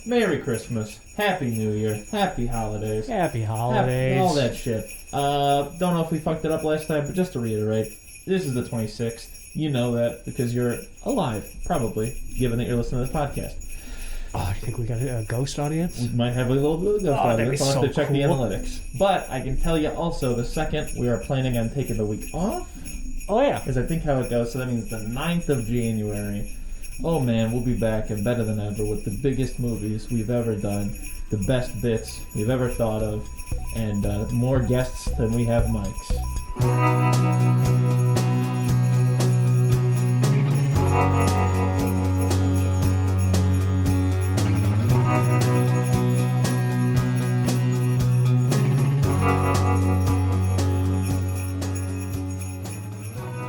Merry Christmas, Happy New Year, Happy Holidays. Happy holidays. All that shit. Don't know if we fucked it up last time, but just to reiterate, this is the 26th. You know that because you're alive, probably, given that you're listening to this podcast. Oh, do you think we got a ghost audience? We might have a little bit of ghost audience. I'll have to check cool. the analytics. But I can tell you also, the second we are planning on taking the week off. Oh, yeah. Because I think how it goes, so that means the 9th of January. Oh man, we'll be back and better than ever with the biggest movies we've ever done, the best bits we've ever thought of, and more guests than we have mics.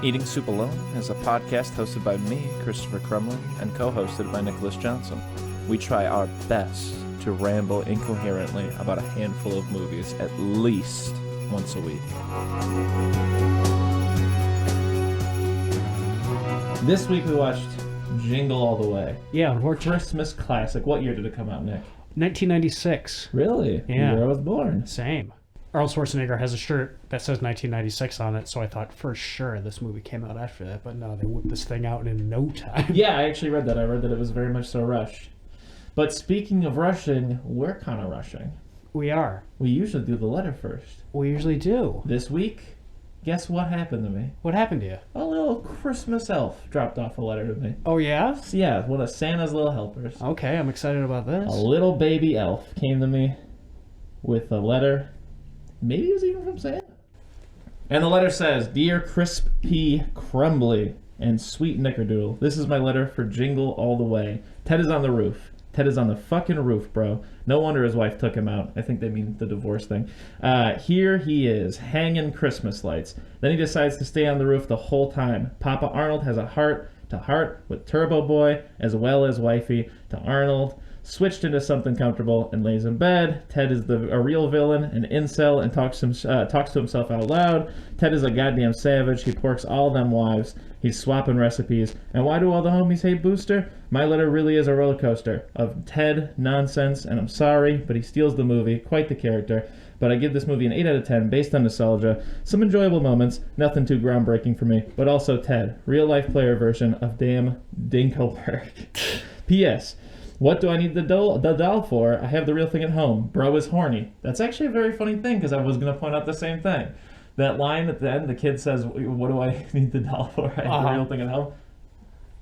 Eating Soup Alone is a podcast hosted by me, Christopher Crumley, and co-hosted by Nicholas Johnson. We try our best to ramble incoherently about a handful of movies at least once a week. This week we watched Jingle All the Way. Yeah, unfortunately. Christmas classic. What year did it come out, Nick? 1996. Really? Yeah. The year I was born. Same. Arnold Schwarzenegger has a shirt that says 1996 on it, so I thought for sure this movie came out after that, but no, they whipped this thing out in no time. Yeah, I actually read that. I read that it was very much so rushed. But speaking of rushing, we're kind of rushing. We are. We usually do the letter first. We usually do. This week, guess what happened to me? What happened to you? A little Christmas elf dropped off a letter to me. Oh, yeah? Yeah, one of Santa's little helpers. Okay, I'm excited about this. A little baby elf came to me with a letter. Maybe it was even from Santa. And the letter says, Dear Crispy Crumley and Sweet Nickerdoodle, this is my letter for Jingle All the Way. Ted is on the roof. Ted is on the fucking roof, bro. No wonder his wife took him out. I think they mean the divorce thing. Here he is, hanging Christmas lights. Then he decides to stay on the roof the whole time. Papa Arnold has a heart-to-heart with Turbo Boy, as well as wifey to Arnold. Switched into something comfortable and lays in bed. Ted is a real villain, an incel, and talks to himself out loud. Ted is a goddamn savage. He porks all them wives. He's swapping recipes. And why do all the homies hate Booster? My letter really is a roller coaster of Ted nonsense, and I'm sorry, but he steals the movie. Quite the character. But I give this movie an 8 out of 10 based on nostalgia. Some enjoyable moments, nothing too groundbreaking for me. But also Ted, real-life player version of damn Dinkelberg. P.S. What do I need the doll for? I have the real thing at home. Bro is horny. That's actually a very funny thing, because I was going to point out the same thing. That line at the end, the kid says, what do I need the doll for? I have the real thing at home.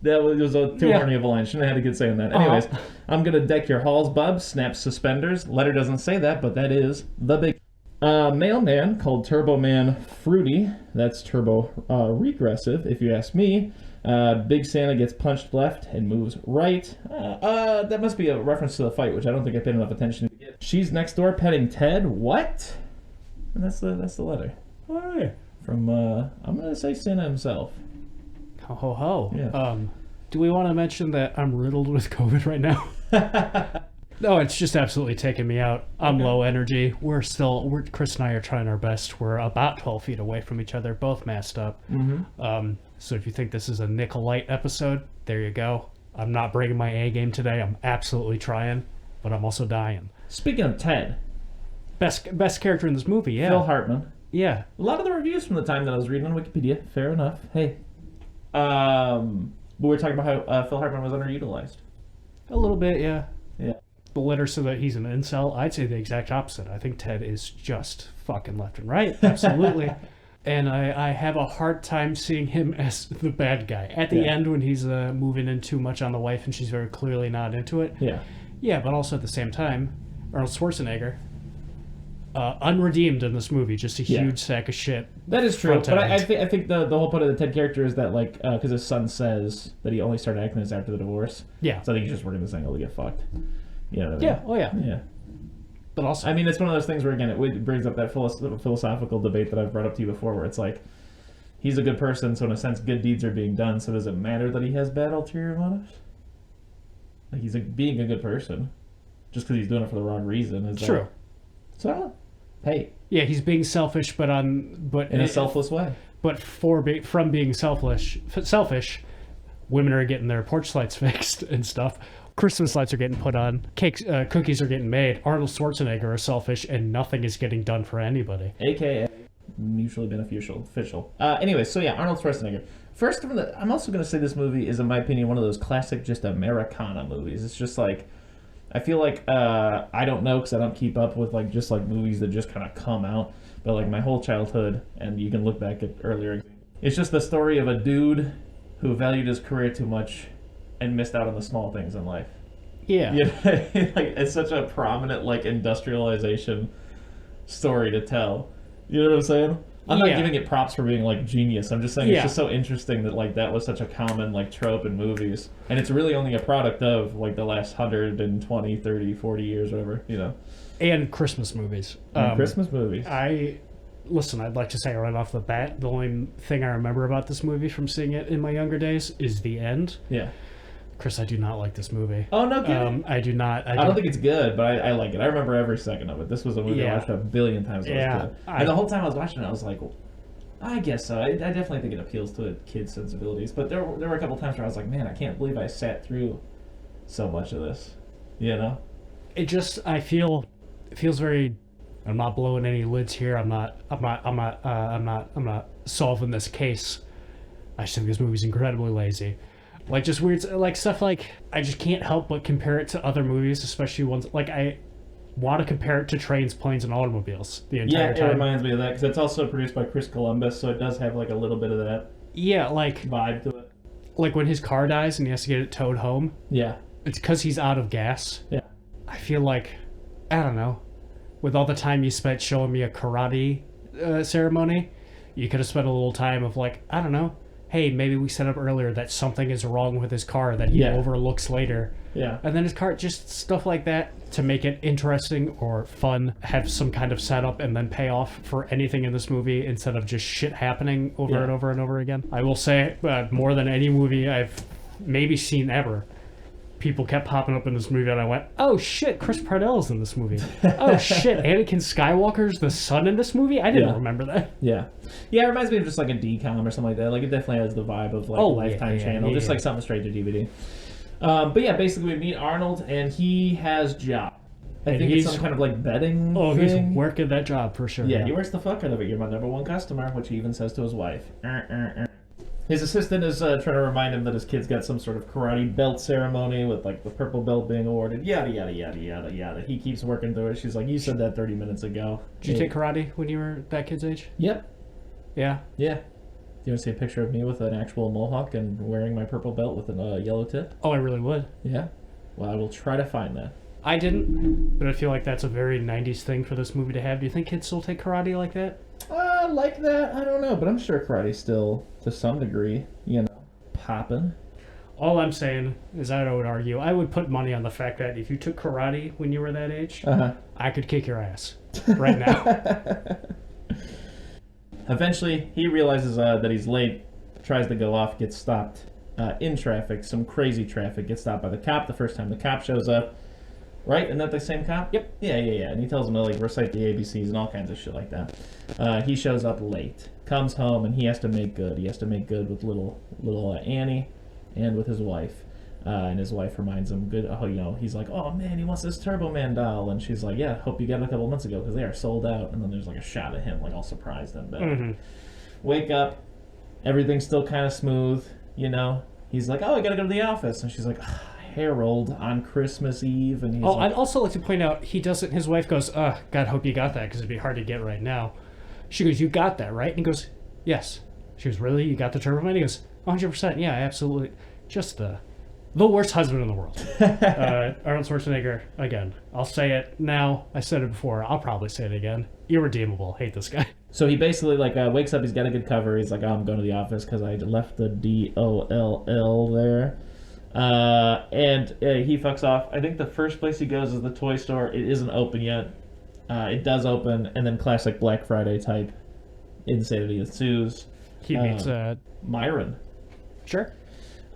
That was too horny of a line. Shouldn't have had a kid saying that. Anyways, I'm going to deck your halls, bub. Snap suspenders. Letter doesn't say that, but that is the big... mailman called Turbo Man Fruity. That's turbo regressive, if you ask me. Big Santa gets punched left and moves right. That must be a reference to the fight, which I don't think I paid enough attention to. She's next door petting Ted. What? And that's the letter. All right. From I'm gonna say Santa himself. Ho ho ho. Yeah. Do we want to mention that I'm riddled with COVID right now? No, it's just absolutely taking me out. I'm low energy. Chris and I are trying our best. We're about 12 feet away from each other, both masked up. Mm-hmm. So if you think this is a Nicolite episode, there you go. I'm not bringing my A game today. I'm absolutely trying, but I'm also dying. Speaking of Ted. Best character in this movie, yeah. Phil Hartman. Yeah. A lot of the reviews from the time that I was reading on Wikipedia. Fair enough. Hey. But we were talking about how Phil Hartman was underutilized. A little bit, yeah. Yeah. The letter said that he's an incel. I'd say the exact opposite. I think Ted is just fucking left and right. Absolutely. And I have a hard time seeing him as the bad guy. At the end, when he's moving in too much on the wife and she's very clearly not into it. Yeah. Yeah, but also at the same time, Arnold Schwarzenegger, unredeemed in this movie, just a huge sack of shit. That is true. But I think the whole point of the Ted character is that, like, because his son says that he only started acting this after the divorce. Yeah. So I think he's just working this angle to get fucked. You know what I mean? Yeah. Oh, yeah. Yeah. But also, I mean, it's one of those things where, again, it brings up that philosophical debate that I've brought up to you before, where it's like, he's a good person, so in a sense, good deeds are being done, so does it matter that he has bad ulterior motives? Like, he's being a good person, just because he's doing it for the wrong reason. Is true. So, hey. Yeah, he's being selfish, but in a selfless way. But from being selfish, women are getting their porch lights fixed and stuff. Christmas lights are getting put on, cakes, cookies are getting made, Arnold Schwarzenegger is selfish, and nothing is getting done for anybody. AKA mutually beneficial. Anyway, so yeah, Arnold Schwarzenegger. First, I'm also going to say this movie is, in my opinion, one of those classic just Americana movies. It's just like, I feel like, I don't know because I don't keep up with like just like movies that just kind of come out, but like my whole childhood, and you can look back at earlier, it's just the story of a dude who valued his career too much and missed out on the small things in life. Yeah. Like, it's such a prominent like industrialization story to tell. You know what I'm saying? I'm not giving it props for being like genius. I'm just saying it's just so interesting that like that was such a common like trope in movies. And it's really only a product of like the last 120, 30, 40 years, whatever, you know. And Christmas movies. Christmas movies. Listen, I'd like to say right off the bat, the only thing I remember about this movie from seeing it in my younger days is the end. Yeah. Chris, I do not like this movie. Oh, no kidding. I do not. I don't think it's good, but I like it. I remember every second of it. This was a movie I watched a billion times when I was a kid. And the whole time I was watching it, I was like, well, I guess so. I definitely think it appeals to a kid's sensibilities. But there were a couple times where I was like, man, I can't believe I sat through so much of this. You know? It just, it feels very... I'm not blowing any lids here. I'm not solving this case. I just think this movie's incredibly lazy. Like, just weird, like, stuff like, I just can't help but compare it to other movies, especially ones, like, I want to compare it to Trains, Planes, and Automobiles the entire time. Yeah, it reminds me of that, because it's also produced by Chris Columbus, so it does have, like, a little bit of that vibe to it. Like, when his car dies and he has to get it towed home. Yeah. It's because he's out of gas. Yeah. I feel like, I don't know, with all the time you spent showing me a karate ceremony, you could have spent a little time of, like, I don't know, hey, maybe we set up earlier that something is wrong with his car that he overlooks later. Yeah. And then his car, just stuff like that to make it interesting or fun, have some kind of setup and then pay off for anything in this movie instead of just shit happening over and over and over again. I will say, more than any movie I've maybe seen ever, people kept popping up in this movie and I went, oh shit, Chris Parnell's in this movie. Oh shit, Anakin Skywalker's the son in this movie? I didn't remember that. Yeah. Yeah, it reminds me of just like a DCOM or something like that. Like, it definitely has the vibe of like Lifetime channel, just like something straight to DVD. But yeah, basically we meet Arnold and he has job. I think it's some kind of like betting thing. He's working that job for sure. Yeah, he works the fuck out of it. You're my number one customer, which he even says to his wife. His assistant is trying to remind him that his kid's got some sort of karate belt ceremony with like the purple belt being awarded. Yada, yada, yada, yada, yada. He keeps working through it. She's like, you said that 30 minutes ago. Did you take karate when you were that kid's age? Yep. Yeah? Yeah. Do you want to see a picture of me with an actual mohawk and wearing my purple belt with a yellow tip? Oh, I really would. Yeah? Well, I will try to find that. I didn't, but I feel like that's a very 90s thing for this movie to have. Do you think kids still take karate like that? Like that? I don't know, but I'm sure karate's still, to some degree, you know, popping. All I'm saying is I would argue, I would put money on the fact that if you took karate when you were that age, I could kick your ass right now. Eventually, he realizes that he's late, tries to go off, gets stopped in traffic, some crazy traffic, gets stopped by the cop the first time the cop shows up. Right? Isn't that the same cop? Yep. Yeah. And he tells him to like recite the ABCs and all kinds of shit like that. He shows up late, comes home, and he has to make good. He has to make good with little Annie and with his wife. And his wife reminds him, he's like, oh man, he wants this Turbo Man doll. And she's like, yeah, hope you got it a couple months ago because they are sold out. And then there's like a shot of him, like all surprised in bed. Mm-hmm. Wake up, everything's still kind of smooth, you know. He's like, oh, I gotta go to the office. And she's like, Harold on Christmas Eve, and he's I'd also like to point out he doesn't. His wife goes, God, hope you got that because it'd be hard to get right now. She goes, you got that, right? And he goes, yes. She goes, really? You got the Turbo Man? He goes, 100%. Yeah, absolutely. Just the worst husband in the world. Arnold Schwarzenegger, again. I'll say it now. I said it before. I'll probably say it again. Irredeemable. Hate this guy. So he basically wakes up. He's got a good cover. He's like, I'm going to the office because I left the DOLL there. And he fucks off. I think the first place he goes is the toy store. It isn't open yet. It does open, and then classic Black Friday type insanity ensues. He meets Myron. Sure.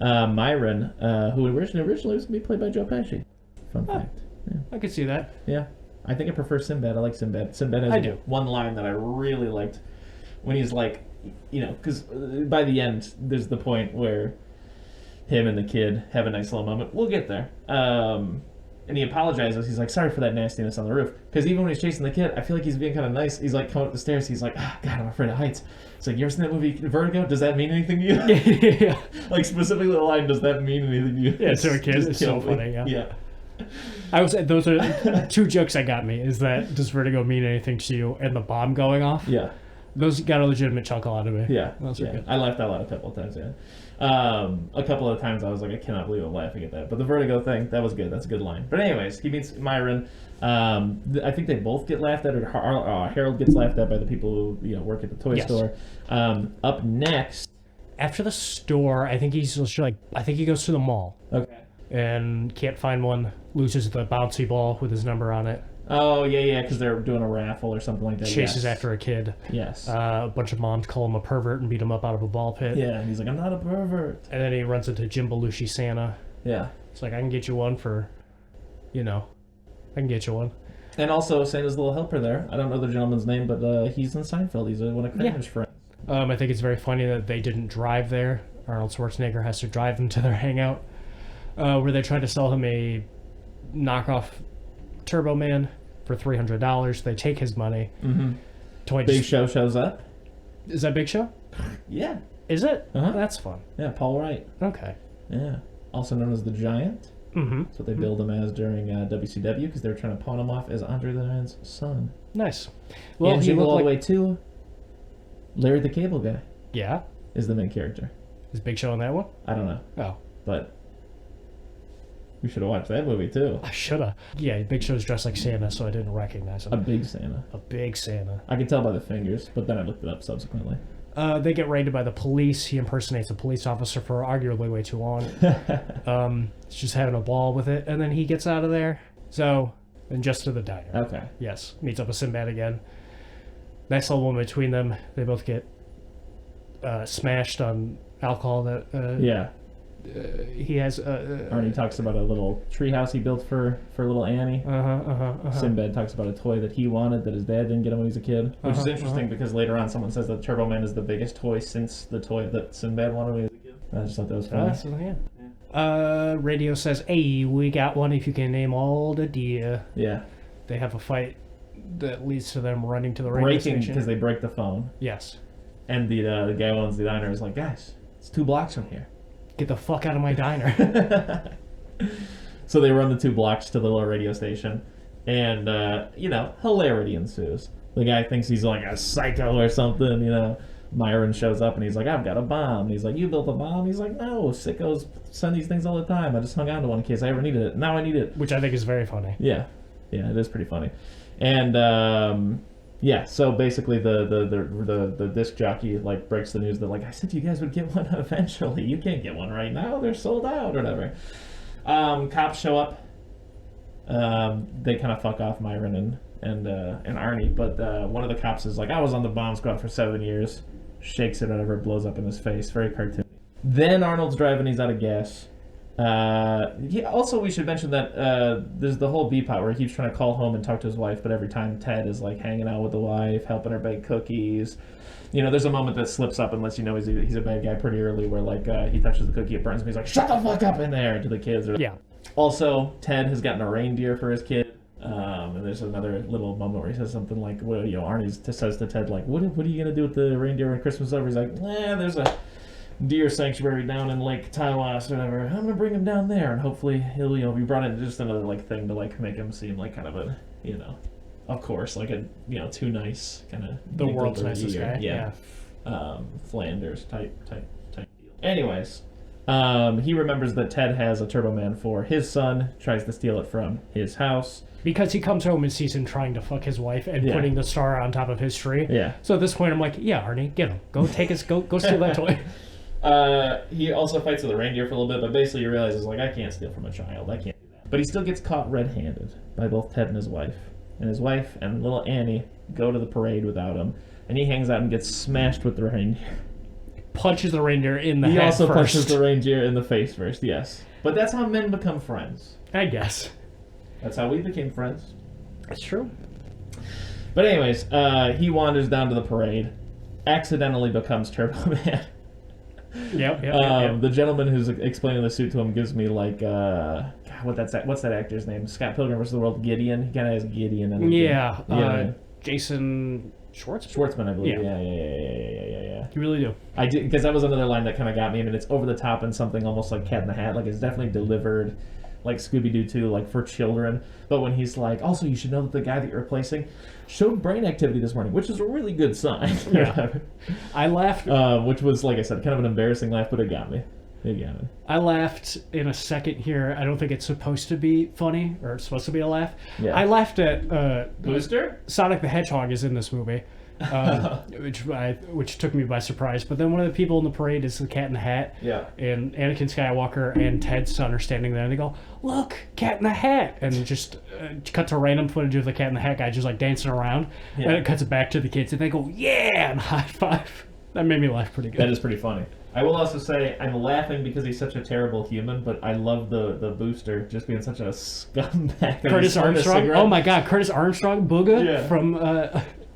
Myron, who originally was going to be played by Joe Pesci. Fun fact. Yeah. I could see that. Yeah. I think I prefer Sinbad. I like Sinbad. Sinbad has one line that I really liked when he's like, you know, because by the end, there's the point where him and the kid have a nice little moment. We'll get there. And he apologizes. He's like, sorry for that nastiness on the roof. Because even when he's chasing the kid, I feel like he's being kind of nice. He's like coming up the stairs. He's like, God, I'm afraid of heights. It's like, you ever seen that movie Vertigo? Does that mean anything to you? Yeah. Like, specifically the line, does that mean anything to you? Yeah, to a kid, it's so funny, yeah. Those are 2 jokes that got me, is that, does vertigo mean anything to you, and the bomb going off? Yeah. Those got a legitimate chuckle out of me. Yeah. Those are good. I laughed out loud a couple of times, yeah. A couple of times I was like, I cannot believe I'm laughing at that. But the vertigo thing, that was good. That's a good line. But anyways, he meets Myron. I think they both get laughed at, or Harold gets laughed at by the people who work at the toy store. Up next, after the store, I think he goes to the mall. Okay. And can't find one. Loses the bouncy ball with his number on it. Oh, yeah, because they're doing a raffle or something like that. Chases after a kid. Yes. A bunch of moms call him a pervert and beat him up out of a ball pit. Yeah, and he's like, I'm not a pervert. And then he runs into Jim Belushi Santa. Yeah. It's like, I can get you one for, I can get you one. And also, Santa's little helper there. I don't know the gentleman's name, but he's in Seinfeld. He's one of Kramer's friends. I think it's very funny that they didn't drive there. Arnold Schwarzenegger has to drive them to their hangout, where they try to sell him a knockoff Turbo Man for $300. They take his money. Mm-hmm. Big Show shows up. Is that Big Show? Yeah. Is it? Uh-huh. That's fun. Yeah, Paul Wright. Okay. Yeah. Also known as the Giant. Mm-hmm. That's what they billed him as during WCW, because they were trying to pawn him off as Andre the Giant's son. Nice. Well, and Jingle All the Way 2, Larry the Cable Guy. Yeah. Is the main character. Is Big Show on that one? I don't know. Oh. But we should have watched that movie too. I should have. Yeah, Big Show's dressed like Santa, so I didn't recognize him. A big Santa. A big Santa. I could tell by the fingers, but then I looked it up subsequently. They get raided by the police. He impersonates a police officer for arguably way too long. He's just having a ball with it, and then he gets out of there. So, and just to the diner. Okay. Yes. Meets up with Sinbad again. Nice little moment between them. They both get smashed on alcohol that yeah. He has Arnie talks about a little treehouse he built for little Annie. Sinbad talks about a toy that he wanted that his dad didn't get him when he was a kid, which is interesting because later on someone says that Turbo Man is the biggest toy since the toy that Sinbad wanted when he was a kid. I just thought that was funny. Radio says, "Hey, we got one if you can name all the deer." Yeah. They have a fight that leads to them running to the radio station because they break the phone. Yes. And the guy who owns the diner is like, guys, it's 2 blocks from here. Get the fuck out of my diner. So they run the 2 blocks to the little radio station, and hilarity ensues. The guy thinks he's like a psycho or something. Myron shows up and he's like, I've got a bomb. He's like, you built a bomb? He's like, no, sickos send these things all the time. I just hung on to one in case I ever needed it. Now I need it. Which I think is very funny. Yeah, it is pretty funny. And so basically the disc jockey breaks the news that I said you guys would get one eventually. You can't get one right now. They're sold out or whatever. Cops show up. They kind of fuck off Myron and Arnie, but one of the cops is like, I was on the bomb squad for 7 years. Shakes it whatever, blows up in his face. Very cartoony. Then Arnold's driving. He's out of gas. Also, we should mention that there's the whole B-pot where he keeps trying to call home and talk to his wife, but every time Ted is hanging out with the wife, helping her bake cookies. There's a moment that slips up and lets you know he's a bad guy pretty early, where he touches the cookie, it burns him. He's like, "Shut the fuck up in there!" to the kids. Yeah. Also, Ted has gotten a reindeer for his kid. And there's another little moment where he says something like, Arnie says to Ted, what are you gonna do with the reindeer when Christmas is over? He's like, there's a deer sanctuary down in Lake Tawas or whatever. I'm gonna bring him down there, and hopefully he'll be brought in. Just another thing to make him seem kind of a of course too nice kind of the world's nicest guy. Yeah. Flanders type deal. Anyways, he remembers that Ted has a Turbo Man for his son, tries to steal it from his house. Because he comes home and sees him trying to fuck his wife and putting the star on top of his tree. Yeah. So at this point, I'm like, yeah, Arnie, get him. Go take us. Go steal that toy. He also fights with the reindeer for a little bit, but basically he realizes, I can't steal from a child. I can't do that. But he still gets caught red-handed by both Ted and his wife. And his wife and little Annie go to the parade without him. And he hangs out and gets smashed with the reindeer. Punches the reindeer in the head first. He also punches the reindeer in the face first, yes. But that's how men become friends. I guess. That's how we became friends. That's true. But anyways, he wanders down to the parade, accidentally becomes Turbo Man. Yep. The gentleman who's explaining the suit to him gives me like, God, what's that actor's name? Scott Pilgrim vs. the World, Gideon. He kind of has Gideon in it. Yeah. Jason Schwartzman, I believe. Yeah. Yeah. You really do. I did, because that was another line that kind of got me. I mean, it's over the top and something almost like Cat in the Hat. Like, it's definitely delivered like Scooby-Doo 2, like for children. But when he's like, also, you should know that the guy that you're replacing showed brain activity this morning, which is a really good sign. Yeah. I laughed. Which was, like I said, kind of an embarrassing laugh, but it got me. I laughed in a second here. I don't think it's supposed to be funny or it's supposed to be a laugh. Yeah. I laughed at Booster? Sonic the Hedgehog is in this movie, which took me by surprise. But then one of the people in the parade is the Cat in the Hat. Yeah. And Anakin Skywalker and Ted's son are standing there, and they go, "Look, Cat in the Hat!" And just cut to random footage of the Cat in the Hat guy just like dancing around. Yeah. And it cuts it back to the kids, and they go, "Yeah!" and high five. That made me laugh pretty good. That is pretty funny. I will also say I'm laughing because he's such a terrible human, but I love the Booster just being such a scumbag. Curtis Armstrong. Oh my God, Curtis Armstrong, Booga from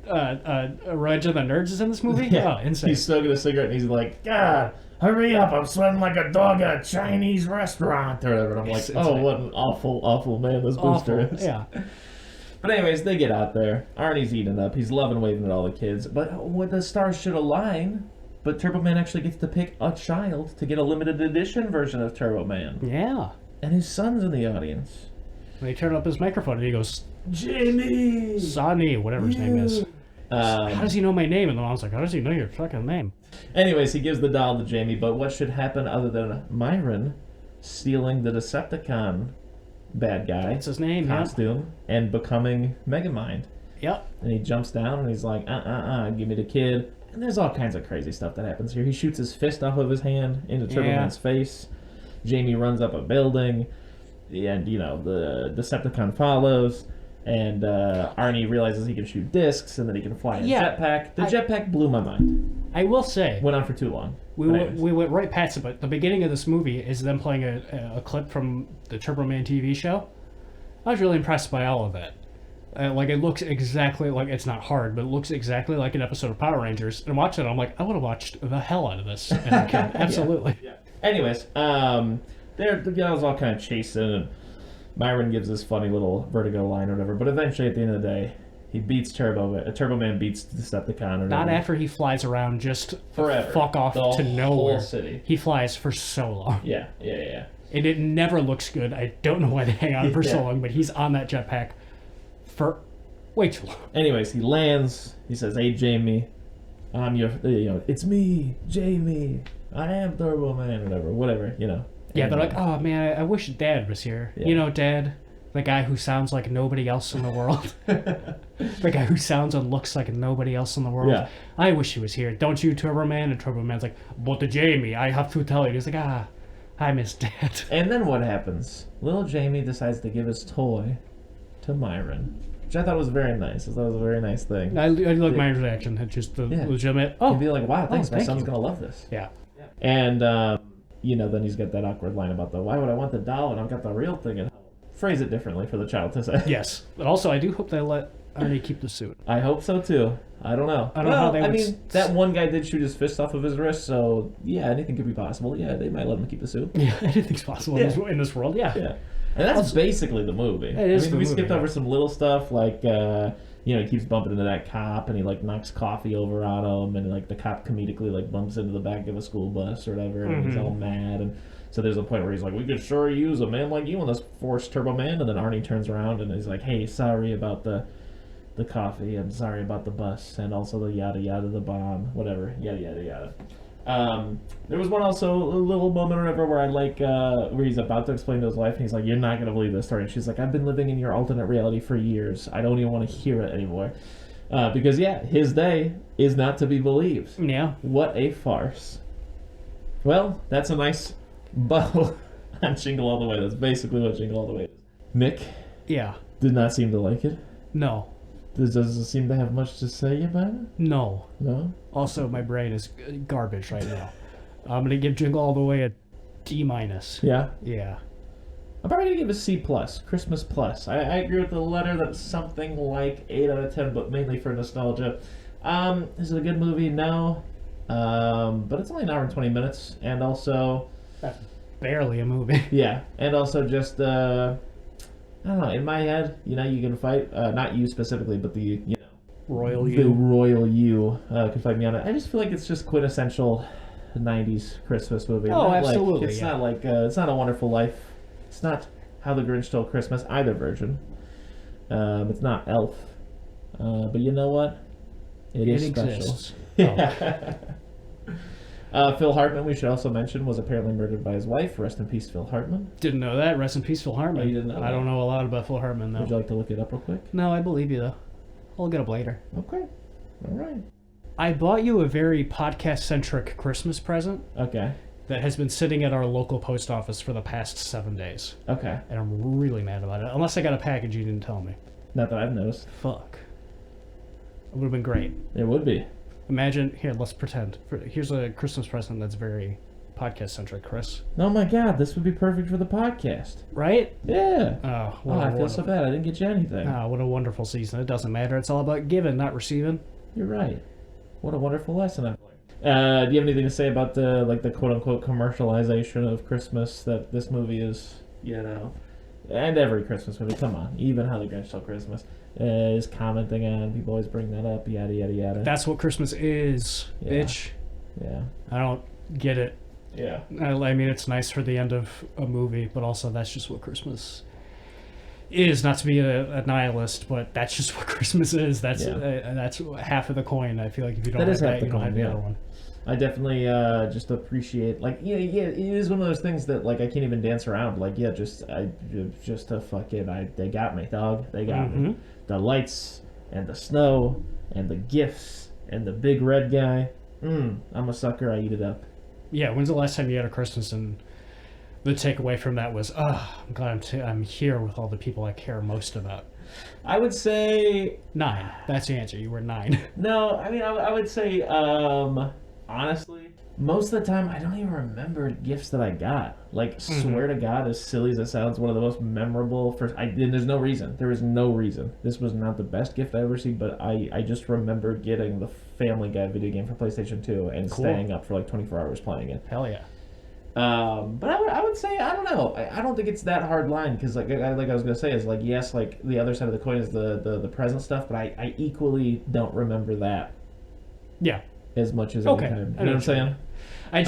Revenge of the Nerds is in this movie. Yeah. Oh, insane. He's smoking a cigarette and he's like, God, hurry up! I'm sweating like a dog at a Chinese restaurant or whatever. And I'm like, oh, what an awful man this Booster is. Yeah. But anyways, they get out there. Arnie's eating up. He's loving waving at all the kids. But what the stars should align. But Turbo Man actually gets to pick a child to get a limited edition version of Turbo Man. Yeah. And his son's in the audience. And they turn up his microphone and he goes, Jamie! Sonny, whatever his name is. How does he know my name? And the mom's like, how does he know your fucking name? Anyways, he gives the doll to Jamie, but what should happen other than Myron stealing the Decepticon bad guy That's his name, costume and becoming Megamind? Yep. And he jumps down and he's like, give me the kid. And there's all kinds of crazy stuff that happens here. He shoots his fist off of his hand into Turbo Man's face. Jamie runs up a building, and the Decepticon follows. And Arnie realizes he can shoot discs, and then he can fly in a jetpack. The jetpack blew my mind. I will say, Went on for too long. we went right past it, but the beginning of this movie is them playing a clip from the Turbo Man TV show. I was really impressed by all of that. Like, it looks exactly like, it's not hard, but it looks exactly like an episode of Power Rangers. And watching it, I'm like, I would have watched the hell out of this. And I can, absolutely. Yeah. Anyways, the guys all kind of chasing, and Myron gives this funny little Vertigo line or whatever. But eventually, at the end of the day, he beats Turbo Man beats Decepticon. Or not after he flies around just forever. Fuck off to nowhere. Whole city. He flies for so long. Yeah. And it never looks good. I don't know why they hang on for so long, but he's on that jetpack for way too long. Anyways, he lands. He says, "Hey, Jamie, I'm your, it's me, Jamie. I am Turbo Man," whatever. Yeah, And, they're like, "Oh man, I wish Dad was here." Yeah. Dad, the guy who sounds like nobody else in the world, the guy who sounds and looks like nobody else in the world. Yeah. I wish he was here. Don't you, Turbo Man? And Turbo Man's like, "But the Jamie, I have to tell you." He's like, I miss Dad. And then what happens? Little Jamie decides to give his toy to Myron, which I thought was very nice. I thought it was a very nice thing. I like Myron's reaction. It's just the legitimate. He'd be like, "Wow, thanks. My thank son's you." gonna love this." Yeah. And then he's got that awkward line about why would I want the doll and I've got the real thing at home. Phrase it differently for the child to say. Yes. But also, I do hope they let Arnie keep the suit. I hope so too. I don't know. I don't know how they would that one guy did shoot his fist off of his wrist, so yeah, anything could be possible. Yeah, they might let him keep the suit. Yeah, anything's possible in this world. Yeah. Yeah. And that's basically the movie. It is the we movie, skipped over some little stuff like he keeps bumping into that cop and he like knocks coffee over on him, and like the cop comedically like bumps into the back of a school bus or whatever, and he's all mad, and so there's a point where he's like, "We could sure use a man like you in this Force Turbo Man," and then Arnie turns around and he's like, "Hey, sorry about the coffee, I'm sorry about the bus, and also the yada yada, the bomb, whatever, yada yada yada." There was one also, a little moment or whatever, where I like, where he's about to explain to his wife, and he's like, "You're not going to believe this story." And she's like, "I've been living in your alternate reality for years. I don't even want to hear it anymore." Because, his day is not to be believed. Yeah. What a farce. Well, that's a nice bow on Jingle All the Way. That's basically what Jingle All the Way is. Nick Yeah. did not seem to like it. No. Does it seem to have much to say about it? No. No? Also, my brain is garbage right now. I'm going to give Jingle All the Way a D-. Yeah? Yeah. I'm probably going to give it a C+, Christmas Plus. I agree with the letter that's something like 8 out of 10, but mainly for nostalgia. Is it a good movie? No. But it's only an hour and 20 minutes, and also, That's barely a movie. yeah, and also just I don't know. In my head, you can fight. Not you specifically, but the Royal the You. royal you can fight me on it. I just feel like it's just quintessential '90s Christmas movie. Oh, Not absolutely, Like, it's yeah. not like it's not A Wonderful Life. It's not How the Grinch Stole Christmas, either version. It's not Elf. But you know what? It is exists. special. Yeah. Phil Hartman, we should also mention, was apparently murdered by his wife. Rest in peace, Phil Hartman. Didn't know that. Rest in peace, Phil Hartman. Oh, you didn't know I that? don't know a lot about Phil Hartman, though. Would you like to look it up real quick? No, I believe you, though. I'll look it up later. Okay. All right. I bought you a very podcast-centric Christmas present Okay. that has been sitting at our local post office for the past 7 days. Okay. And I'm really mad about it. Unless I got a package you didn't tell me. Not that I've noticed. Fuck. It would have been great. It would be. Imagine, here, let's pretend. Here's a Christmas present that's very podcast-centric, Chris. Oh my God, this would be perfect for the podcast. Right? Yeah. Oh, Oh, I feel so bad. I didn't get you anything. What a wonderful season. It doesn't matter. It's all about giving, not receiving. You're right. What a wonderful lesson I've learned. Do you have anything to say about the quote-unquote commercialization of Christmas that this movie is, and every Christmas movie, come on, even How the Grinch Stole Christmas, is commenting on, people always bring that up, yada, yada, yada. That's what Christmas is, Yeah. bitch. Yeah. I don't get it. Yeah. I mean, it's nice for the end of a movie, but also that's just what Christmas is. Not to be a nihilist, but that's just what Christmas is. That's that's half of the coin. I feel like if you don't That have is half that, the you don't have coin, the yeah. other one. I definitely just appreciate, it is one of those things that, I can't even dance around. They got me, dog. They got me. The lights, and the snow, and the gifts, and the big red guy. I'm a sucker, I eat it up. Yeah, when's the last time you had a Christmas and the takeaway from that was, I'm glad I'm here with all the people I care most about? I would say... 9. That's the answer. You were 9. No, I mean, I would say, honestly, most of the time, I don't even remember gifts that I got. Swear to God, as silly as it sounds, one of the most memorable... and there's no reason. There is no reason. This was not the best gift I ever received, but I just remember getting the Family Guy video game for PlayStation 2 and staying up for 24 hours playing it. Hell yeah. But I would say, I don't know. I don't think it's that hard line, because I was going to say, is yes, the other side of the coin is the present stuff, but I equally don't remember that Yeah. as much as Okay. any time. I You know what I'm saying? I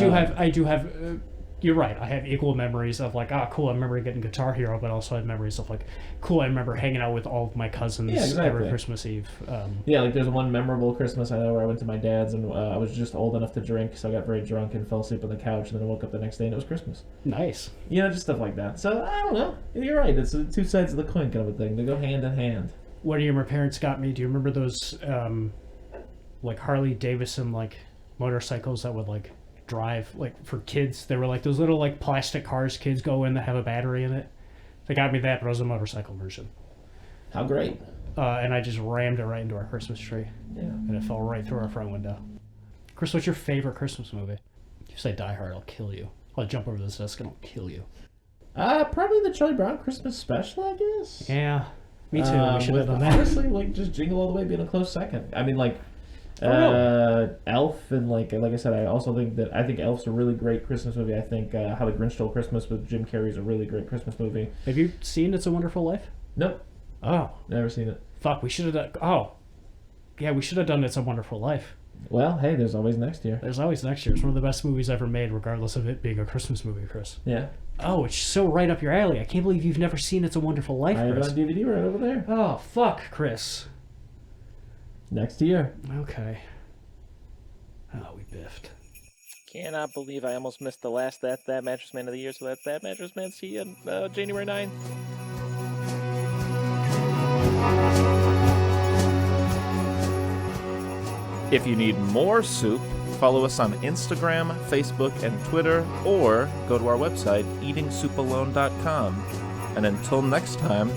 do have. You're right. I have equal memories of cool. I remember getting Guitar Hero, but also I have memories of cool. I remember hanging out with all of my cousins every Christmas Eve. There's one memorable Christmas I know where I went to my dad's and I was just old enough to drink, so I got very drunk and fell asleep on the couch, and then I woke up the next day and it was Christmas. Nice. Just stuff like that. So I don't know. You're right. It's two sides of the coin kind of a thing. They go hand in hand. What do my parents got me? Do you remember those Harley Davidson motorcycles that would drive for kids? They were those little plastic cars kids go in that have a battery in it. They got me that, but it was a motorcycle version. How great. And I just rammed it right into our Christmas tree. Yeah. And it fell right through our front window. Chris, what's your favorite Christmas movie? If you say Die Hard, I'll kill you. I'll jump over this desk and I'll kill you. Probably the Charlie Brown Christmas special, I guess. Yeah, me too. We should have done that. Honestly, just Jingle All the Way being a close second. I mean, Elf, and like I said, I think Elf's a really great Christmas movie. I think How the Grinch Stole Christmas with Jim Carrey is a really great Christmas movie. Have you seen It's a Wonderful Life? Nope. Oh. Never seen it. Fuck, we should have done... Oh. Yeah, we should have done It's a Wonderful Life. Well, hey, there's always next year. There's always next year. It's one of the best movies ever made, regardless of it being a Christmas movie, Chris. Yeah. Oh, it's so right up your alley. I can't believe you've never seen It's a Wonderful Life, I have it Chris. on DVD right over there. Oh, fuck, Chris. Next year. Okay. Oh, we biffed. Cannot believe I almost missed the last That Mattress Man of the year, so that's That Mattress Man. See you on January 9th. If you need more soup, follow us on Instagram, Facebook, and Twitter, or go to our website, eatingsoupalone.com. And until next time,